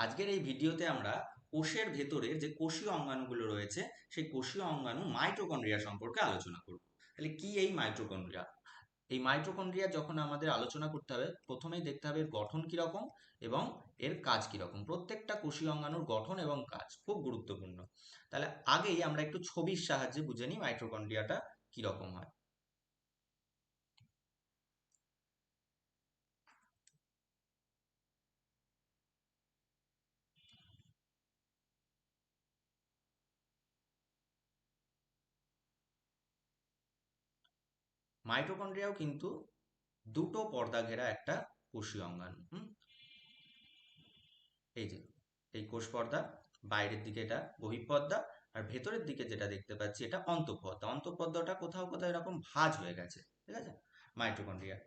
আজকের এই ভিডিওতে আমরা কোষের ভেতরের যে কোষীয় অঙ্গাণুগুলো রয়েছে সেই কোষীয় অঙ্গাণু মাইটোকন্ড্রিয়া সম্পর্কে আলোচনা করব। তাহলে কি এই মাইটোকন্ড্রিয়া? এই মাইটোকন্ড্রিয়া যখন আমাদের আলোচনা করতে হবে, প্রথমেই দেখতে হবে এর গঠন কিরকম এবং এর কাজ কিরকম। প্রত্যেকটা কোষীয় অঙ্গাণুর গঠন এবং কাজ খুব গুরুত্বপূর্ণ। তাহলে আগেই আমরা একটু ছবির সাহায্যে বুঝে নিই মাইটোকন্ড্রিয়াটা কিরকম হয়। মাইটোকন্ড্রিয়াও কিন্তু দুটো পর্দা ঘেরা একটা কোষীয় অঙ্গাণু। এই যে এই কোষ পর্দা, বাইরের দিকে এটা বহিঃপর্দা, আর ভেতরের দিকে যেটা দেখতে পাচ্ছি এটা অন্তঃপর্দা। অন্তঃপর্দাটা কোথাও কোথাও এরকম ভাঁজ হয়ে গেছে, ঠিক আছে, মাইটোকন্ড্রিয়া।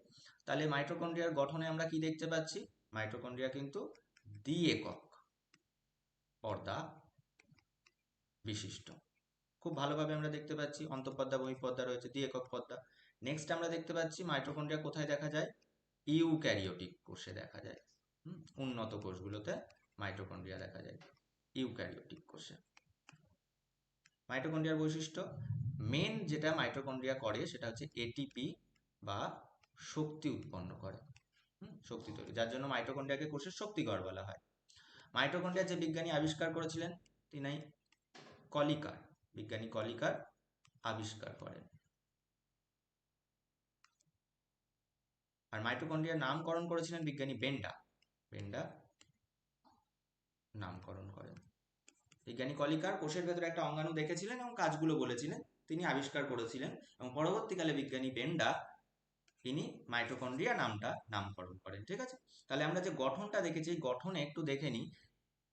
তাহলে মাইটোকন্ড্রিয়ার গঠনে আমরা কি দেখতে পাচ্ছি? মাইটোকন্ড্রিয়া কিন্তু দ্বি-একক পর্দা বিশিষ্ট। খুব ভালোভাবে আমরা দেখতে পাচ্ছি অন্তঃপর্দা বহিঃপর্দা রয়েছে, দ্বি-একক পর্দা। নেক্সট আমরা দেখতে পাচ্ছি মাইটোকন্ড্রিয়া কোথায় দেখা যায়? ইউক্যারিওটিক কোষে দেখা যায়। উন্নত কোষগুলোতে মাইটোকন্ড্রিয়া দেখা যায়, ইউক্যারিওটিক কোষে। মাইটোকন্ড্রিয়ার বৈশিষ্ট্য, মেন যেটা মাইটোকন্ড্রিয়া করে সেটা হচ্ছে এটিপি বা শক্তি উৎপন্ন করে, শক্তি তৈরি, যার জন্য মাইটোকন্ড্রিয়াকে কোষের শক্তিঘর বলা হয়। মাইটোকন্ড্রিয়া যে বিজ্ঞানী আবিষ্কার করেছিলেন তিনি কলিকার, বিজ্ঞানী কলিকার আবিষ্কার করেন। আর মাইটোকন্ড্রিয়ার নামকরণ করেছিলেন বিজ্ঞানী বেন্ডা। বেন্ডা নামকরণ করেন। বিজ্ঞানী কলিকার কোষের ভেতরে একটা অঙ্গাণু দেখেছিলেন এবং কাজগুলো বলেছিলেন, তিনি আবিষ্কার করেছিলেন, এবং পরবর্তীকালে বিজ্ঞানী বেন্ডা তিনি মাইটোকন্ড্রিয়া নামটা নামকরণ করেন। ঠিক আছে, তাহলে আমরা যে গঠনটা দেখেছি এই গঠনে একটু দেখে নিই।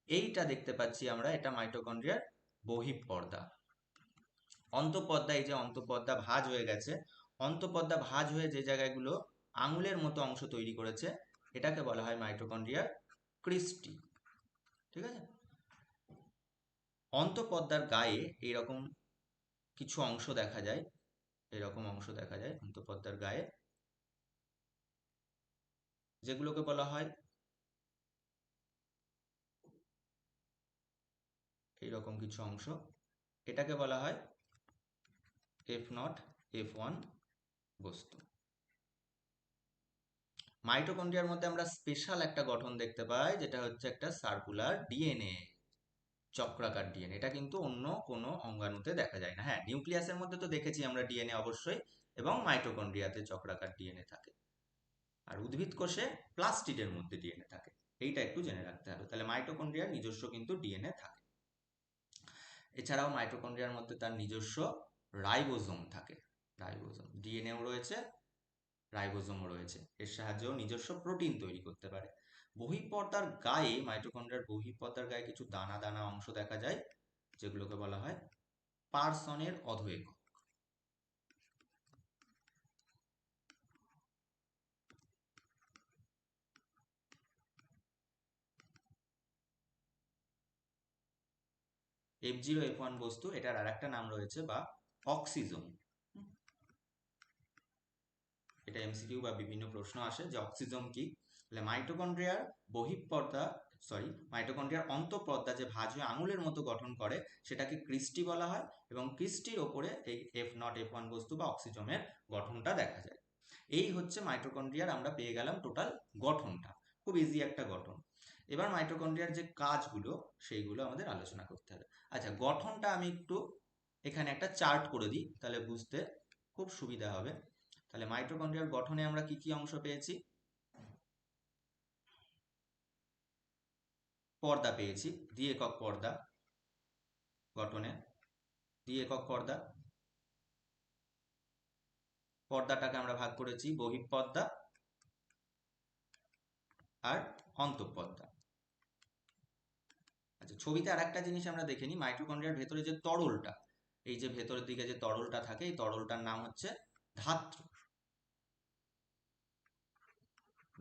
এইটা দেখতে পাচ্ছি আমরা, এটা মাইটোকন্ড্রিয়ার বহিঃপর্দা। অন্তঃপর্দা, এই যে অন্তঃপর্দা ভাঁজ হয়ে গেছে, অন্তঃপর্দা ভাঁজ হয়ে যে জায়গাগুলো আঙুলের মতো অংশ তৈরি করেছে এটাকে বলা হয় মাইটোকন্ড্রিয়ার ক্রিস্টি। ঠিক আছে, অন্তঃপর্দার গায়ে এইরকম কিছু অংশ দেখা যায়, এরকম অংশ দেখা যায় অন্তঃপর্দার গায়ে, যেগুলোকে বলা হয় এইরকম কিছু অংশ, এটাকে বলা হয় F0 F1 বস্তু। মাইটোকন্ড্রিয়ার মধ্যে আমরা স্পেশাল একটা গঠন দেখতে পাই, যেটা হচ্ছে একটা সার্কুলার ডিএনএ, চক্রাকার ডিএনএ। এটা কিন্তু অন্য কোনো অঙ্গাণুতে দেখা যায় না। হ্যাঁ, নিউক্লিয়াসের মধ্যে তো দেখেছি আমরা ডিএনএ অবশ্যই, এবং মাইটোকন্ড্রিয়াতে চক্রাকার ডিএনএ থাকে, আর উদ্ভিদ কোষে প্লাস্টিডের মধ্যে ডিএনএ থাকে। এইটা একটু জেনে রাখতে হবে। তাহলে মাইটোকন্ড্রিয়ার নিজস্ব কিন্তু ডিএনএ থাকে। এছাড়াও মাইটোকন্ড্রিয়ার মধ্যে তার নিজস্ব রাইবোজোম থাকে। রাইবোজোম, ডিএনএও রয়েছে, রাইবোজোমও রয়েছে, এর সাহায্যেও নিজস্ব প্রোটিন তৈরি করতে পারে। বহিঃপর্দার গায়ে, মাইটোকন্ড্রিয়ার বহিঃপর্দার গায়ে কিছু দানা দানা অংশ দেখা যায়, যেগুলোকে বলা হয় পারসনের অধোএকক। F0 F1 বস্তু, এটার আর একটা নাম রয়েছে বা অক্সিজোম। এটা এমসিকিউ বা বিভিন্ন প্রশ্ন আসে যে অক্সিজোম কি। তাহলে মাইটোকন্ড্রিয়ার বহিঃপর্দা, মাইটোকন্ড্রিয়ার অন্তঃপর্দা যে ভাঁজ হয়ে আঙুলের মতো গঠন করে সেটাকে ক্রিস্টি বলা হয়, এবং ক্রিস্টির ওপরে এই F0 F1 বস্তু বা অক্সিজোমের গঠনটা দেখা যায়। এই হচ্ছে মাইটোকন্ড্রিয়ার, আমরা পেয়ে গেলাম টোটাল গঠনটা। খুব ইজি একটা গঠন। এবার মাইটোকন্ড্রিয়ার যে কাজগুলো সেইগুলো আমাদের আলোচনা করতে হবে। আচ্ছা, গঠনটা আমি একটু এখানে একটা চার্ট করে দিই, তাহলে বুঝতে খুব সুবিধা হবে। তাহলে মাইটোকন্ড্রিয়ার গঠনে আমরা কি কি অংশ পেয়েছি? পর্দা পেয়েছি, দ্বি-একক পর্দা গঠনে, দ্বি-একক পর্দা। পর্দাটাকে আমরা ভাগ করেছি বহিঃপর্দা আর অন্তঃপর্দা। আচ্ছা, ছবিতে আর একটা জিনিস আমরা দেখে নিই, মাইটোকন্ড্রিয়ার ভেতরে যে তরলটা, এই যে ভেতরের দিকে যে তরলটা থাকে, এই তরলটার নাম হচ্ছে ধাত্র,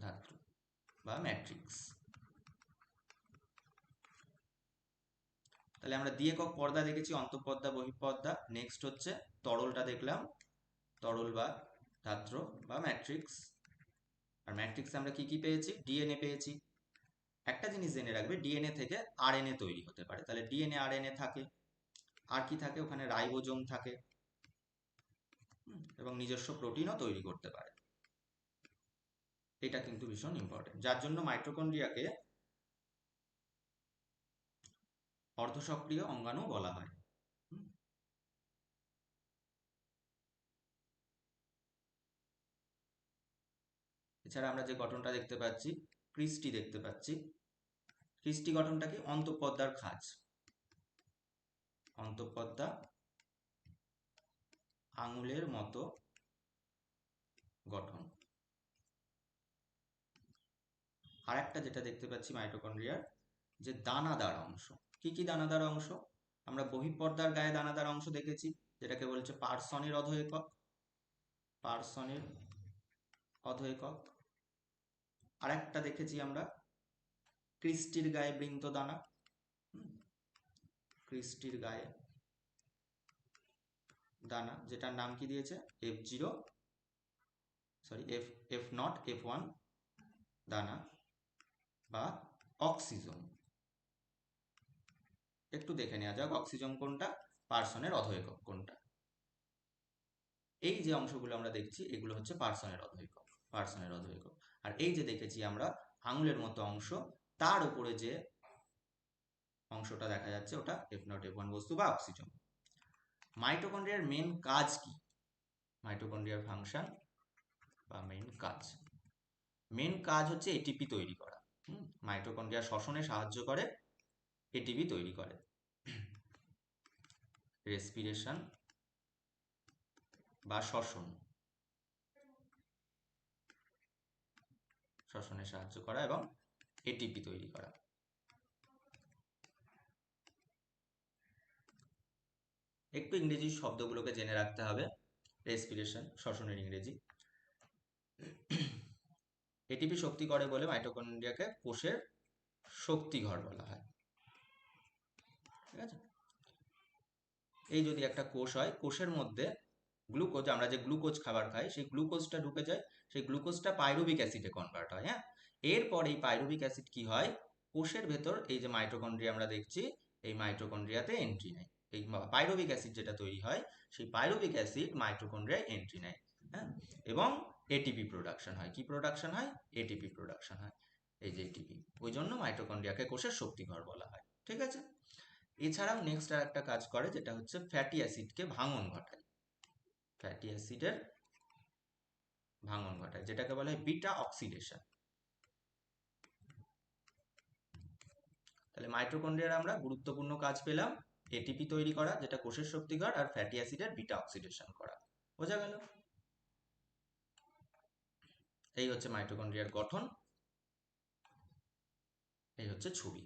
ধাত্র বা ম্যাট্রিক্স। তাহলে আমরা দ্বি-একক পর্দা দেখেছি, অন্তঃপর্দা বহিঃপর্দা। নেক্সট হচ্ছে তরলটা দেখলাম, তরল বা ধাত্র বা ম্যাট্রিক্স। আর ম্যাট্রিক্সে আমরা কি কি পেয়েছি? ডিএনএ পেয়েছি, একটা জিনিস জেনে রাখবে, ডিএনএ থেকে আরএনএ তৈরি হতে পারে, তাহলে ডিএনএ আরএনএ থাকে, আর কি থাকে ওখানে, রাইবোজোম থাকে, এবং নিজস্ব প্রোটিনও তৈরি করতে পারে। এটা কিন্তু ভীষণ ইম্পর্টেন্ট, যার জন্য মাইটোকন্ড্রিয়াকে অর্ধসক্রিয় অঙ্গাণু বলা হয়। এছাড়া আমরা যে গঠনটা দেখতে পাচ্ছি, ক্রিস্টি দেখতে পাচ্ছি, ক্রিস্টি গঠনটা কি, অন্তঃপদ্মার খাঁজ, অন্তঃপদ্মা আঙুলের মতো গঠন। আর একটা যেটা দেখতে পাচ্ছি মাইটোকন্ড্রিয়ার, যে দানাদার অংশ। কি কি দানাদার অংশ? আমরা বহিঃপর্দার গায়ে দানাদার অংশ দেখেছি, যেটাকে বলছে পার্সনের অধ একক, পার্সনের অধ একক। আর একটা দেখেছি আমরা ক্রিস্টির গায়ে বৃন্ত দানা, ক্রিস্টির গায়ে দানা, যেটার নাম কি দিয়েছে, F0, সরি F0 F1 দানা বা অক্সিজোম। একটু দেখে নেওয়া যাক অক্সিজোম কোনটা, পার্সনের অধ একক কোনটা। এই যে অংশগুলো আমরা দেখছি এগুলো হচ্ছে পার্সনের অধ একক, পার্সনের অধ একক। আর এই যে দেখেছি আমরা আঙুলের মতো অংশ, তার উপরে যে অংশটা দেখা যাচ্ছে ওটা F0 F1 বস্তু বা অক্সিজোম। মাইটোকন্ড্রিয়ার মেন কাজ কি, মাইটোকন্ড্রিয়ার ফাংশন বা মেন কাজ, মেন কাজ হচ্ছে এটিপি তৈরি করা। মাইটোকন্ড্রিয়া শ্বসনে সাহায্য করে, এটিপি তৈরি করে, রেসপিরেশন বা শ্বসন, শ্বসনে সাহায্য করা এবং এটিপি তৈরি করা। একটু ইংরেজি শব্দগুলোকে জেনে রাখতে হবে, রেসপিরেশন শ্বসনের ইংরেজি। এটিপি শক্তি করে বলে মাইটোকন্ড্রিয়াকে কোষের শক্তিঘর বলা হয়। ঠিক আছে, এই যদি একটা কোষ হয়, কোষের মধ্যে গ্লুকোজ, আমরা যে গ্লুকোজ খাবার খাই সেই গ্লুকোজটা ঢুকে যায়, সেই গ্লুকোজটা পাইরুভিক অ্যাসিডে কনভার্ট হয়। হ্যাঁ, এরপর এই পাইরুভিক অ্যাসিড কি হয়, কোষের ভেতর এই যে মাইটোকন্ড্রিয়া আমরা দেখছি, এই মাইটোকন্ড্রিয়াতে এন্ট্রি নেয়। এই পাইরুভিক অ্যাসিড যেটা তৈরি হয়, সেই পাইরুভিক অ্যাসিড মাইটোকন্ড্রিয়ায় এন্ট্রি নেয়। হ্যাঁ, এবং এটিপি প্রোডাকশন হয়। কি প্রোডাকশন হয়? এটিপি প্রোডাকশন হয়, এই যে এটিপি। ওই জন্য মাইটোকন্ড্রিয়াকে কোষের শক্তিঘর বলা হয়। ঠিক আছে, এছাড়াও নেক্সট আর একটা কাজ করে, যেটা হচ্ছে ফ্যাটি অ্যাসিডকে ভাঙন ঘটায়, ফ্যাটি অ্যাসিডের ভাঙন ঘটায়, যেটাকে বলা হয় বিটা অক্সিডেশন। তাহলে মাইটোকন্ড্রিয়ার আমরা গুরুত্বপূর্ণ কাজ পেলাম, এটিপি তৈরি করা যেটা কোষের শক্তিঘর, আর ফ্যাটি অ্যাসিডের বিটা অক্সিডেশন করা। বোঝা গেল? এই হচ্ছে মাইটোকন্ড্রিয়ার গঠন, এই হচ্ছে ছবি।